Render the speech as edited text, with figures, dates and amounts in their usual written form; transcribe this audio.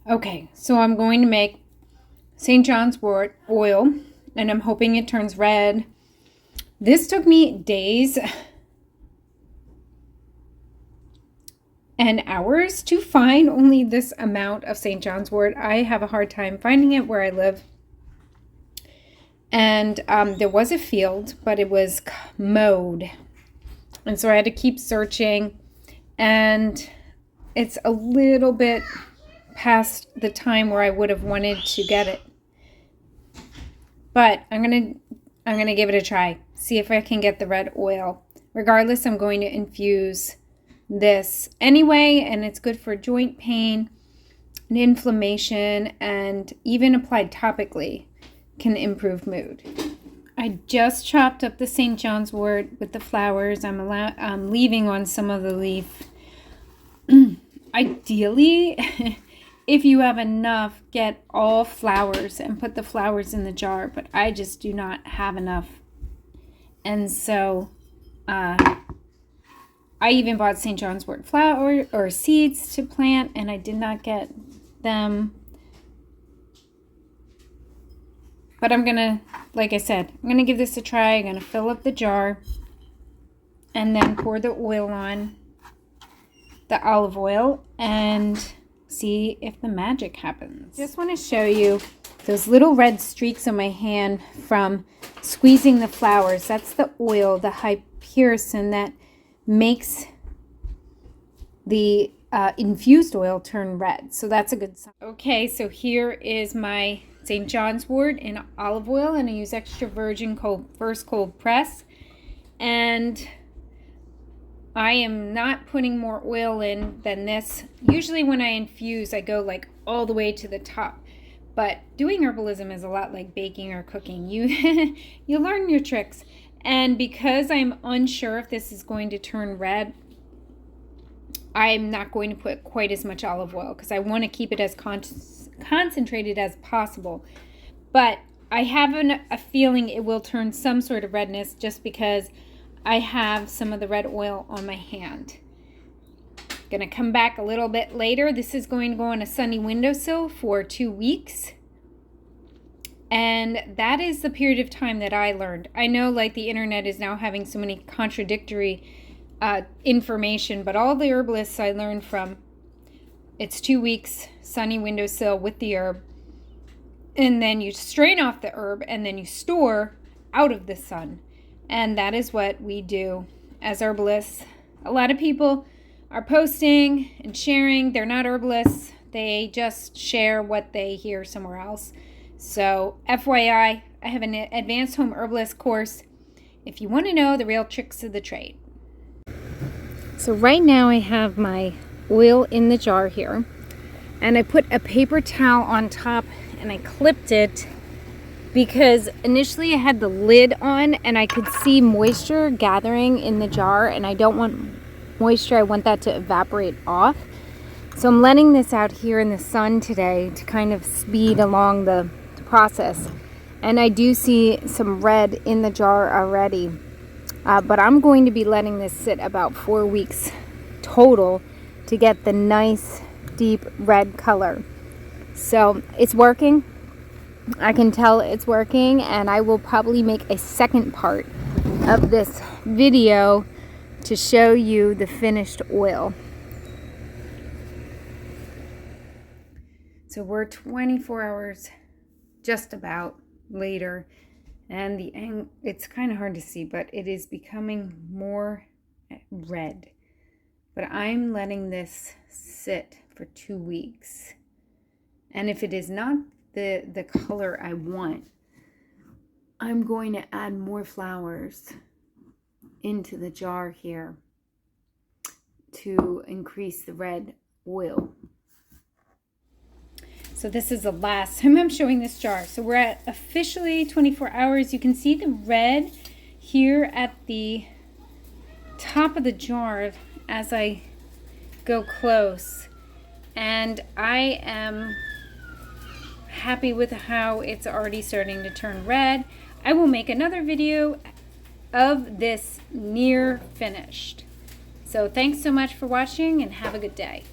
Okay, so I'm going to make St. John's wort oil, and I'm hoping it turns red. This took me days and hours to find only this amount of St. John's wort. I have a hard time finding it where I live. And there was a field, but it was mowed. And so I had to keep searching. And it's a little bit past the time where I would have wanted to get it. But I'm gonna give it a try. See if I can get the red oil. Regardless, I'm going to infuse this anyway, and it's good for joint pain and inflammation, and even applied topically can improve mood. I just chopped up the St. John's wort with the flowers. I'm leaving on some of the leaf. Ideally, if you have enough, get all flowers and put the flowers in the jar, but I just do not have enough. And so I even bought St. John's wort flower or seeds to plant, and I did not get them. But I'm going to, like I said, I'm going to give this a try. I'm going to fill up the jar and then pour the oil on, the olive oil, and see if the magic happens. Just want to show you those little red streaks on my hand from squeezing the flowers. That's the oil, the hypericin, that makes the infused oil turn red. So that's a good sign. Okay, so here is my St. John's wort in olive oil, and I use extra virgin first cold press. And I am not putting more oil in than this. Usually when I infuse, I go like all the way to the top. But doing herbalism is a lot like baking or cooking. You you learn your tricks. And because I'm unsure if this is going to turn red, I'm not going to put quite as much olive oil because I want to keep it as concentrated as possible. But I have a feeling it will turn some sort of redness just because I have some of the red oil on my hand. Gonna come back a little bit later. This is going to go on a sunny windowsill for 2 weeks. And that is the period of time that I learned. I know like the internet is now having so many contradictory information, but all the herbalists I learned from, it's 2 weeks, sunny windowsill with the herb. And then you strain off the herb and then you store out of the sun. And that is what we do as herbalists. A lot of people are posting and sharing. They're not herbalists. They just share what they hear somewhere else. So FYI, I have an advanced home herbalist course if you want to know the real tricks of the trade. So right now I have my oil in the jar here. And I put a paper towel on top and I clipped it because initially I had the lid on and I could see moisture gathering in the jar, and I don't want moisture, I want that to evaporate off. So I'm letting this out here in the sun today to kind of speed along the process. And I do see some red in the jar already. But I'm going to be letting this sit about 4 weeks total to get the nice deep red color. So it's working. I can tell it's working, and I will probably make a second part of this video to show you the finished oil. So we're 24 hours just about later, and it's kind of hard to see, but it is becoming more red. But I'm letting this sit for 2 weeks. And if it is not the color I want, I'm going to add more flowers into the jar here to increase the red oil. So this is the last time I'm showing this jar. So we're at officially 24 hours. You can see the red here at the top of the jar as I go close. And I am happy with how it's already starting to turn red. I will make another video of this near finished. So thanks so much for watching and have a good day.